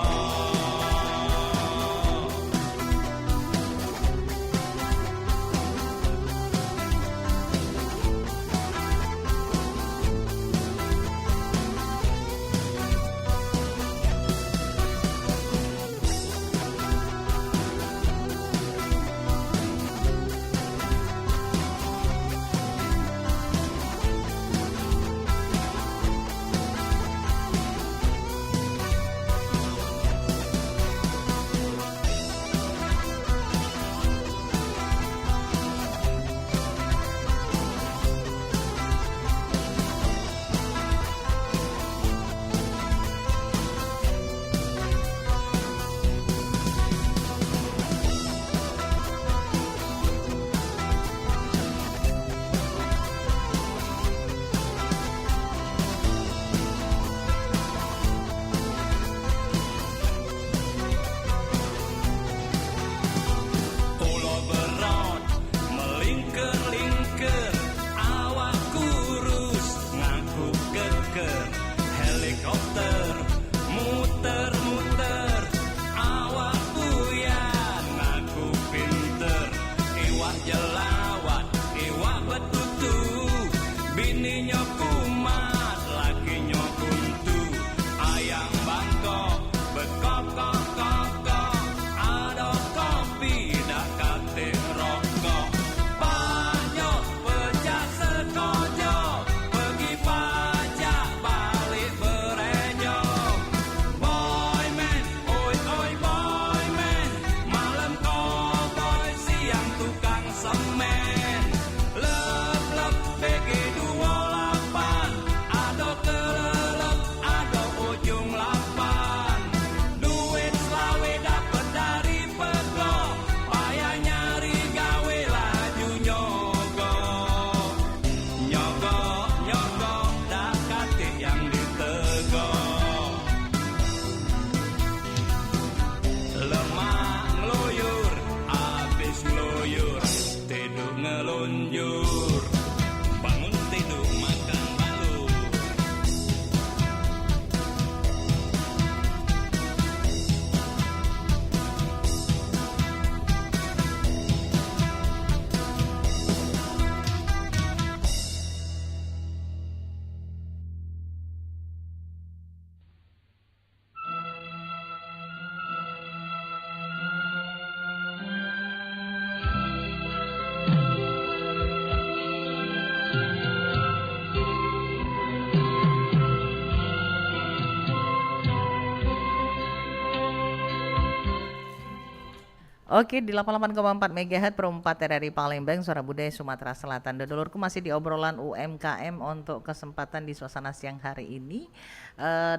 Oke, di 88,4 MHz Pro 4 RRI Palembang, Suara Budaya Sumatera Selatan. Dulurku masih di obrolan UMKM untuk kesempatan di suasana siang hari ini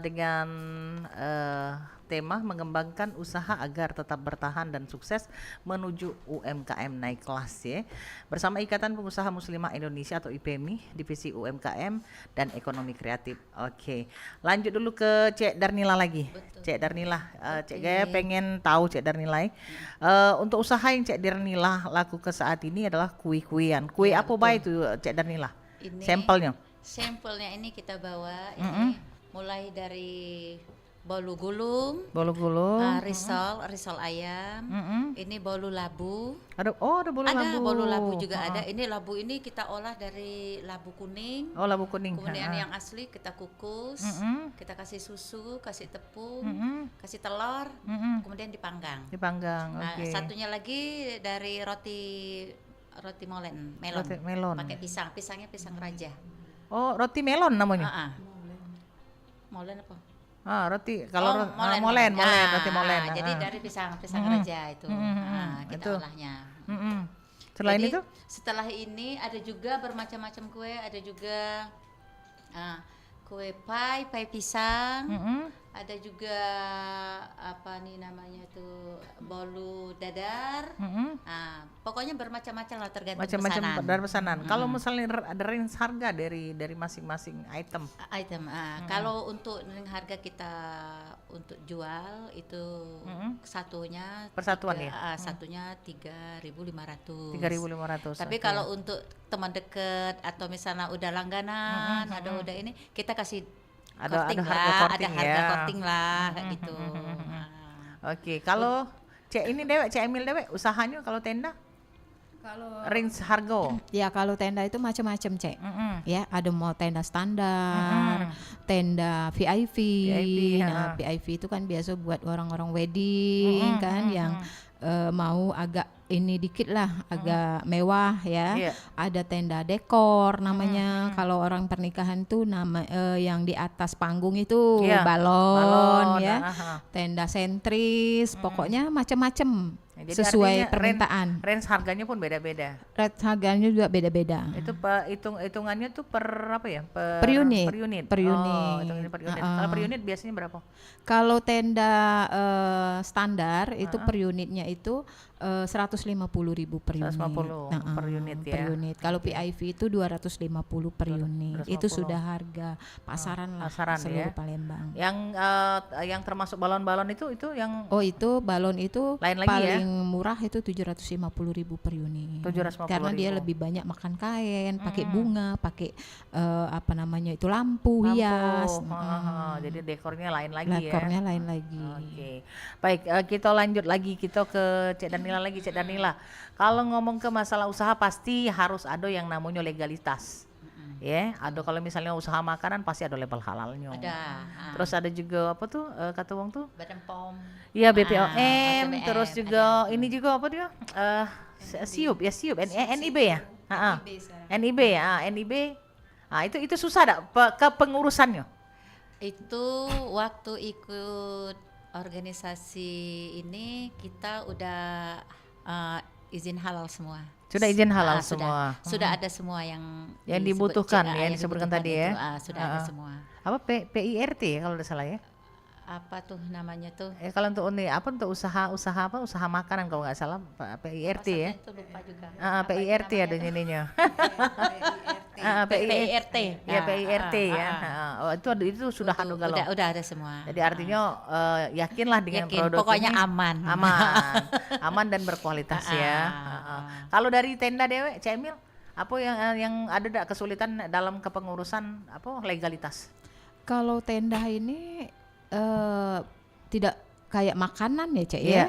dengan tema mengembangkan usaha agar tetap bertahan dan sukses menuju UMKM naik kelas ya. Bersama Ikatan Pengusaha Muslimah Indonesia atau IPMI, Divisi UMKM dan Ekonomi Kreatif. Oke, lanjut dulu ke Cek Darnila lagi. Betul. Cek Darnila, Cek Gaya pengen tahu Cek Darnila. Untuk usaha yang Cek Darnila lakukan saat ini adalah kue-kuean. Kue Ya, apa baik itu Cek Darnila? Ini Sampelnya. sampelnya ini kita bawa ini mulai dari bolu gulung, Bolu gulung. risol ayam, ini bolu labu. Ada bolu Ada labu. bolu labu juga ada. Ini labu ini kita olah dari labu kuning. Oh, labu kuning. Kemudian yang asli kita kukus, kita kasih susu, kasih tepung, kasih telur, kemudian dipanggang. Dipanggang. Nah, Oke. satunya lagi dari roti melon. Roti melon. Pakai pisangnya pisang raja. Oh, roti melon namanya. Molen apa? Roti kalau molen. roti molen. Jadi dari pisang raja itu. Kita itu. olahnya. Selain Jadi, itu? setelah ini ada juga bermacam-macam kue, ada juga kue pie pisang, ada juga apa nih namanya tuh bolu dadar. Pokoknya bermacam-macam lah tergantung Macam-macam pesanan. dari pesanan. Kalau misalnya ada range harga dari masing-masing item. Kalau untuk harga kita untuk jual itu satunya Persatuan satunya 3.500. 3.500. Tapi kalau untuk teman dekat atau misalnya udah langganan, udah ini kita kasih Ada korting harga lah, korting ada harga ya. korting lah kayak gitu. Oke, kalau Cek ini dewek, Cek Emil dewek, usahanya kalau tenda Kalau range harga. ya kalau tenda itu macam-macam Cek. Ya, ada mau tenda standar, tenda VIP. Nah, VIP itu kan biasa buat orang-orang wedding kan yang mau agak ini dikit lah, agak mewah ya. Iya. Ada tenda dekor namanya. Kalau orang pernikahan tuh yang di atas panggung itu Iya, balon ya. aha. Tenda sentris, pokoknya macam-macam. Nah, jadi Sesuai artinya permintaan. Range harganya pun beda-beda. Rate harganya juga beda-beda. Itu hitungannya tuh per apa ya? Per unit. Per unit. Per Oh, unit. hitungannya per unit. Kalau per unit biasanya berapa? Kalau tenda standar itu per unitnya itu 150.000 per unit. 150 per unit ya. Per unit. Kalau PIV itu 250 per unit. 250. Itu sudah harga pasaran lah pasaran seluruh ya. Palembang. Yang termasuk balon-balon itu yang Oh, itu balon itu Lain lagi paling murah itu 750.000 per unit. 750.000. Karena dia lebih banyak makan kain, pakai bunga, pakai apa namanya itu lampu hias. Jadi dekornya lain lagi Dekornya ya. lain lagi. Oke. Baik, kita lanjut lagi, kita ke Cek Danila lagi. Cek Danila, kalau ngomong ke masalah usaha pasti harus ada yang namanya legalitas. Ya, ada kalau misalnya usaha makanan pasti ada label halalnya. Ada. Terus ada juga apa tuh kata wong tuh? Badan POM. Iya BPOM, BPOM, terus juga ini juga apa dia? SIUP NIB ya? NIB ya, NIB. Itu susah dak kepengurusannya? Itu waktu ikut organisasi ini kita udah izin halal semua. Sudah izin halal Ah, semua. Sudah ada semua yang dibutuhkan disebut- ya, yang disebutkan dibutuhkan tadi ya. itu, sudah ada semua. Apa PIRT ya kalau tidak salah ya? Apa tuh namanya tuh? Kalau untuk usaha makanan kalau nggak salah PIRT ya. Itu lupa juga. PIRT ada ininya. PIRT. Ya PIRT ya. Itu sudah anu galau. Udah ada semua. Jadi artinya yakinlah dengan Yakin, produk pokoknya ini aman. aman dan berkualitas ya. Kalau dari tenda dewek, Cak Emil, apa yang ada dak kesulitan dalam kepengurusan legalitas? Kalau tenda ini tidak kayak makanan ya Cak Iya, ya.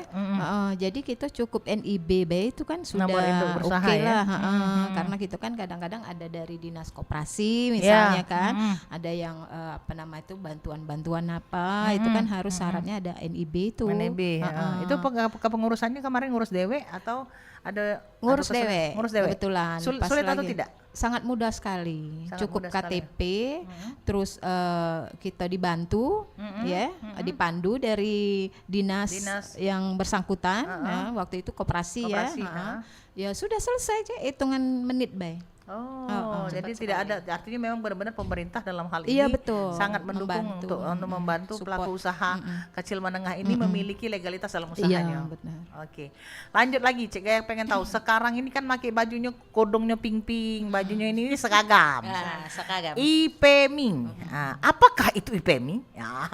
Jadi kita cukup NIB itu kan sudah Nomor induk oke berusaha ya. lah. Karena kita kan kadang-kadang ada dari dinas koperasi misalnya kan, ada yang apa nama itu bantuan-bantuan apa itu kan harus syaratnya ada NIB itu. NIB. Itu kepengurusannya kemarin ngurus dewe atau ada Ngurus kesulitan? dewe. Ngurus dewe. Kebetulan. Pas Sulit atau lagi. tidak? sangat mudah sekali. Sangat Cukup mudah sekali. KTP, terus kita dibantu, ya, dipandu dari dinas yang bersangkutan. Nah, waktu itu koperasi ya. Koperasi, Ya sudah selesai aja, hitungan menit bay. Oh, jadi tidak ada, artinya memang benar-benar pemerintah dalam hal ini Iya, betul. sangat mendukung Membantu. untuk membantu Support. pelaku usaha kecil menengah ini memiliki legalitas dalam Iya, usahanya. benar. Oke, lanjut lagi, Cik Gaya pengen tahu sekarang ini kan pakai bajunya kodongnya ping-ping, bajunya ini seragam. Nah, sekagam. IPMI. Nah, apakah itu IPMI? Ya.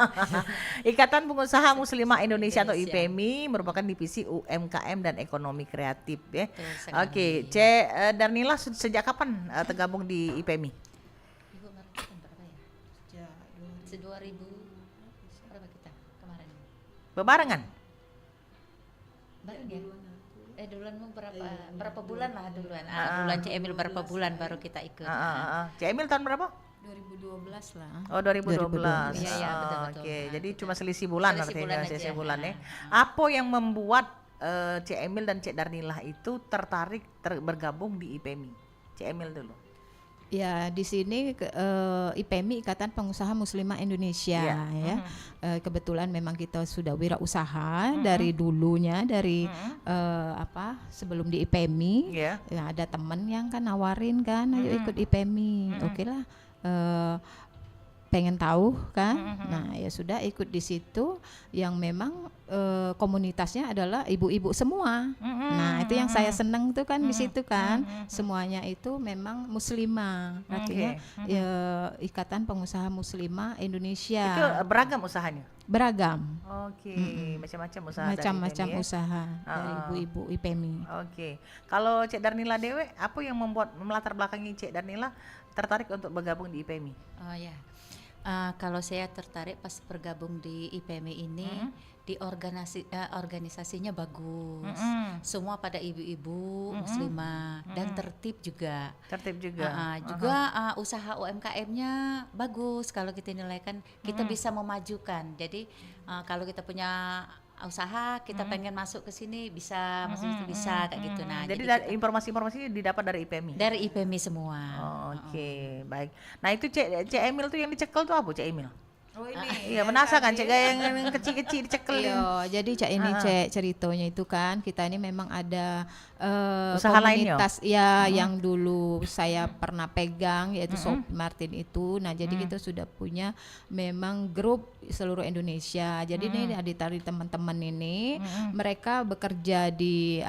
Ikatan Pengusaha Muslimah Indonesia atau IPMI merupakan divisi UMKM dan ekonomi kreatif ya. Betul sekali. Oke, Cek Darnila sejak kapan tergabung di IPMI? Ibu kemarin kita berapa ya? 2000 berapa kita kemarin? Bebarengan? Bareng ya? Duluan mau berapa bulan lah duluan. Bulan Cik Emil berapa bulan baru kita ikut. Cek Emil tahun berapa? 2012 lah. Oh 2012. Iya, iya, betul-betul. Oke, Nah, jadi cuma selisih bulan selisih bulan artinya, aja. selisih bulan ya. Apa yang membuat Cek Emil dan Cek Darnila itu tertarik bergabung di IPMI? Cek Emil dulu. Ya, di sini IPMI Ikatan Pengusaha Muslimah Indonesia ya. Kebetulan memang kita sudah wirausaha dari dulunya dari sebelum di IPMI. Iya. Ya, ada teman yang kan nawarin kan, ayo ikut IPMI. Oke lah. Pengen tahu kan. Nah, ya sudah ikut di situ yang memang komunitasnya adalah ibu-ibu semua. Nah, itu yang saya senang tuh kan di situ kan. Semuanya itu memang muslimah. Artinya ya, Ikatan Pengusaha Muslimah Indonesia. Itu beragam usahanya. Beragam. Oke, macam-macam usaha dari Macam-macam IPMI ya? usaha dari ibu-ibu IPMI. Oke, kalau Cek Darnila Dewe, apa yang membuat melatar belakangi Cek Darnila tertarik untuk bergabung di IPMI? Oh ya. Kalau saya tertarik pas bergabung di IPMI ini di organisasinya bagus. Semua pada ibu-ibu muslimah dan tertib juga. Tertib juga. Juga usaha UMKM-nya bagus kalau kita nilai kan kita bisa memajukan. Jadi kalau kita punya usaha kita pengen masuk ke sini bisa masuk itu bisa kayak gitu. Nah, Jadi kita- informasi-informasinya didapat dari IPMI. dari IPMI semua. Oke, baik. Nah itu Cek Emil tuh yang dicekel tuh apa Cek Emil? Oh ini. Iya penasaran Cek Gaya yang kecil-kecil dicekel. Iya, jadi Cak ini Cek ceritanya itu kan kita ini memang ada Usaha lainnya? komunitas ya yang dulu saya pernah pegang yaitu Sophie Martin itu. Nah, jadi kita sudah punya memang grup seluruh Indonesia. Jadi ini dari teman-teman ini mereka bekerja di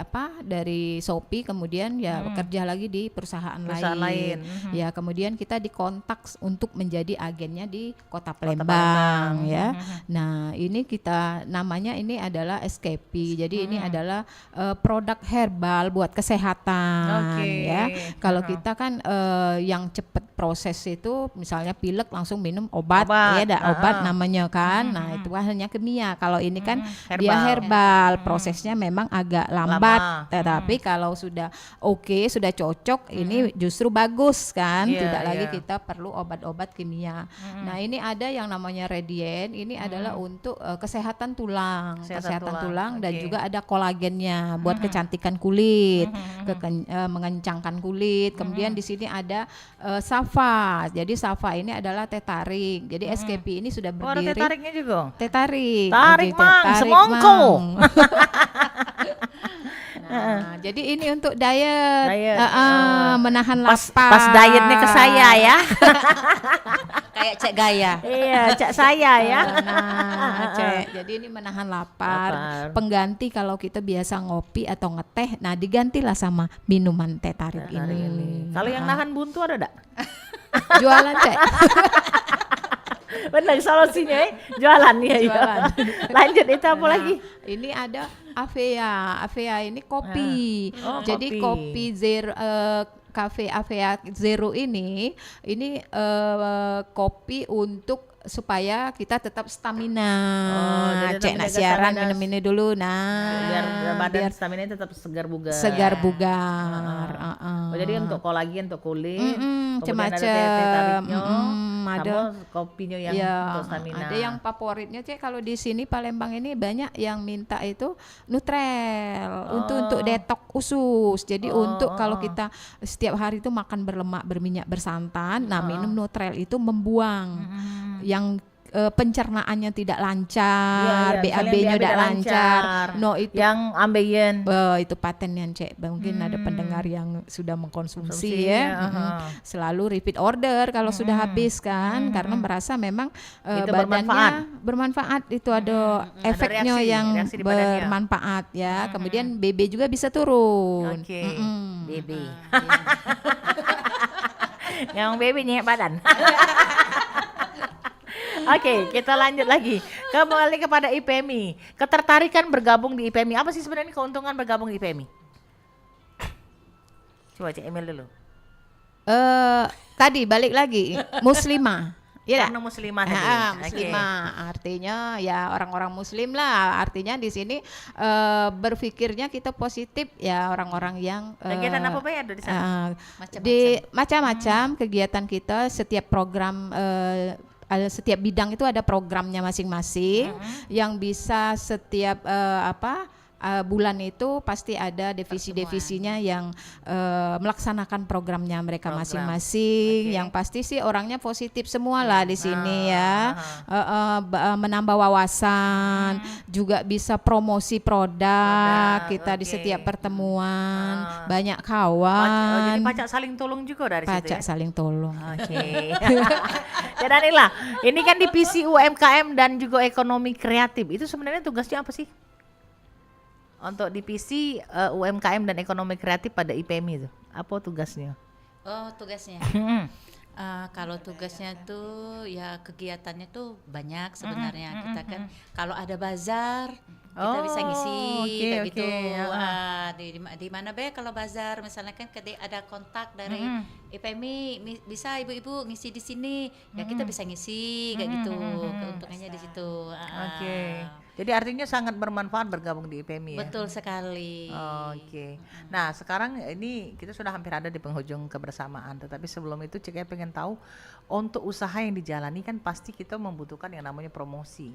dari Shopee kemudian ya bekerja lagi di perusahaan lain. Ya, kemudian kita dikontak untuk menjadi agennya di Kota Palembang ya. Nah, ini kita namanya ini adalah SKP. Jadi ini adalah produk herbal buat kesehatan ya. Kalau kita kan yang cepat proses itu misalnya pilek langsung minum obat. Ya ada obat namanya kan. Nah, itu hanya kimia. Kalau ini kan dia herbal, prosesnya memang agak lambat. Tetapi kalau sudah sudah cocok, ini justru bagus kan. Tidak lagi kita perlu obat-obat kimia. Nah, ini ada yang namanya Radiant. Ini adalah untuk kesehatan tulang, kesehatan tulang dan juga ada kolagennya buat kecantikan kulit, mengencangkan kulit. Kemudian di sini ada Safa. Jadi Safa ini adalah teh tarik. Jadi SKP ini sudah Oh, ada berdiri. teh tariknya juga. Teh tarik. Tarik, Oke, Mang, semongko. Mang. Nah, jadi ini untuk diet, menahan lapar. Pas dietnya ke saya ya. Kayak Cek Gaya. Iya, Cak saya ya. Nah, Cek. Jadi ini menahan lapar. Pengganti kalau kita biasa ngopi atau ngeteh, nah digantilah sama minuman teh tarik ini. Kalau yang nahan buntu ada enggak? Jualan, Cek. Benar solusinya jualan ya. Jualan. Lanjut itu apa Nah, lagi? ini ada Avea. Avea ini kopi. Oh, Jadi kopi zero Cafe Avea Zero ini kopi untuk supaya kita tetap stamina. jadi tetap Cek nak menjaga siaran stamina. minum ini dulu. Nah, Biar badan stamina tetap segar bugar. segar bugar. Oh, jadi untuk kolagen, untuk kulit, kemudian ada Macam-macam. teh tariknya. ada sama kopinya yang ya, untuk stamina. ada yang favoritnya Cek, kalau di sini Palembang ini banyak yang minta itu Nutrel untuk detox usus. Jadi untuk kalau kita setiap hari itu makan berlemak, berminyak, bersantan, nah minum Nutrel itu membuang yang pencernaannya tidak lancar, BAB-nya tidak lancar. No itu yang ambeien. itu patennya Cek. Mungkin ada pendengar yang sudah mengkonsumsi ya. Selalu repeat order kalau sudah habis kan, karena merasa memang Itu badannya bermanfaat. Itu ada efeknya reaksi, yang reaksi di badannya. bermanfaat ya. Kemudian BB juga bisa turun. Oke. Baby. Yang baby nyek badan. Oke, kita lanjut lagi. Kembali kepada IPMI. Ketertarikan bergabung di IPMI. Apa sih sebenarnya keuntungan bergabung di IPMI? Coba cek email dulu. Tadi balik lagi muslimah. Iya. Karena muslimah tadi. Muslimah artinya ya orang-orang muslim lah. Artinya di sini berpikirnya kita positif ya, orang-orang yang Kegiatan apa Bay ada di sana? Macam-macam kegiatan kita, setiap program setiap bidang itu ada programnya masing-masing yang bisa setiap bulan itu pasti ada divisi-divisinya yang melaksanakan programnya mereka masing-masing. Yang pasti sih orangnya positif semua lah di sini ya. Menambah wawasan, juga bisa promosi produk kita di setiap pertemuan, banyak kawan. Jadi pajak saling tolong juga dari situ ya? Pajak saling tolong. Oke. Ya Danila, ini kan divisi UMKM dan juga ekonomi kreatif. Itu sebenarnya tugasnya apa sih? Untuk divisi UMKM dan ekonomi kreatif pada IPMI itu, apa tugasnya? Oh, tugasnya. Kalau tugasnya tuh ya kegiatannya tuh banyak sebenarnya. Kita kan kalau ada bazar kita bisa ngisi kayak gitu. Di mana Be kalau bazar misalnya kan ada kontak dari IPMI bisa ibu-ibu ngisi di sini, ya kita bisa ngisi kayak gitu. Keuntungannya di situ. Jadi artinya sangat bermanfaat bergabung di IPMI ya? Betul sekali. Nah sekarang ini kita sudah hampir ada di penghujung kebersamaan, tetapi sebelum itu Cek pengen tahu untuk usaha yang dijalani kan pasti kita membutuhkan yang namanya promosi.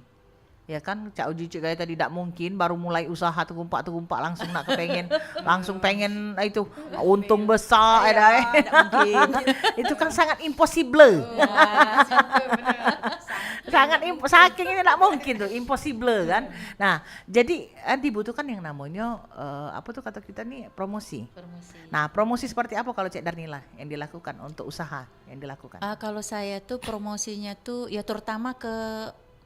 Ya kan Cak Uji Cek tadi tidak mungkin baru mulai usaha tegumpak langsung nak kepengen langsung pengen itu untung besar itu kan sangat impossible. Saking ini tidak mungkin tuh, impossible kan. Nah jadi dibutuhkan yang namanya apa tuh kata kita nih promosi. Nah promosi seperti apa kalau Cek Darnila yang dilakukan untuk usaha yang dilakukan? Kalau saya tuh promosinya tuh ya terutama ke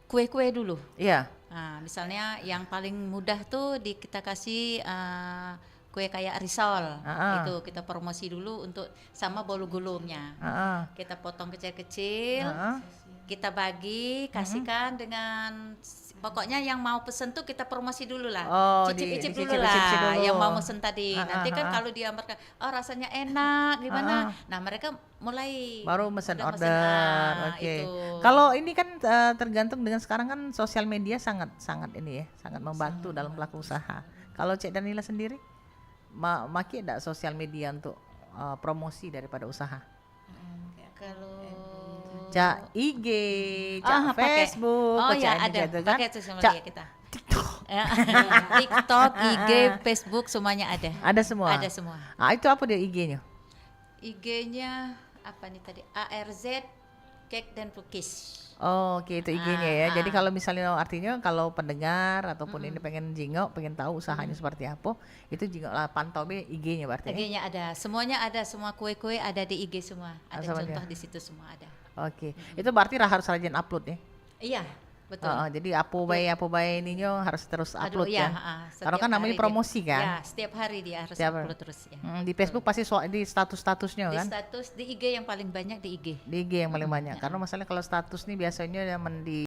kue-kue dulu. Iya. Nah, misalnya yang paling mudah tuh kita kasih kue kayak risol. Itu kita promosi dulu untuk sama bolu gulungnya. Kita potong kecil-kecil. Kita bagi, kasihkan dengan pokoknya yang mau pesen tuh kita promosi dulu lah. Cicip-cicip dulu lah yang mau pesen tadi. Nanti kan kalau dia mereka rasanya enak gimana. Nah, mereka mulai baru mesen order. Kalau ini kan tergantung dengan sekarang kan sosial media sangat ini ya, sangat membantu dalam pelaku usaha. Kalau Cek Danila sendiri maki enggak sosial media untuk promosi daripada usaha? Kalau Cak IG, Cak Facebook, ada. gitu kan? Pakai itu semua kita. TikTok, IG, Facebook semuanya ada. Ada semua. Ada semua. Itu apa dia IG-nya? IG-nya apa nih tadi? ARZ Cake dan Cookies. Itu IG-nya ya. Jadi kalau misalnya artinya kalau pendengar ataupun ini pengen jingok, pengen tahu usahanya seperti apa, itu jingok lah pantau be IG-nya berarti. IG-nya ada, semuanya ada, semua kue-kue ada di IG semua. Ada contoh di situ semua ada. Itu berarti harus rajin upload ya? Iya, betul. Jadi apa bayi ininya harus terus upload ya. Karena kan namanya promosi kan? Ya, setiap hari dia harus upload terus ya. Di Facebook pasti di status-statusnya kan? Di status, di IG yang paling banyak di IG. Di IG yang paling banyak. Karena masalah kalau status nih biasanya di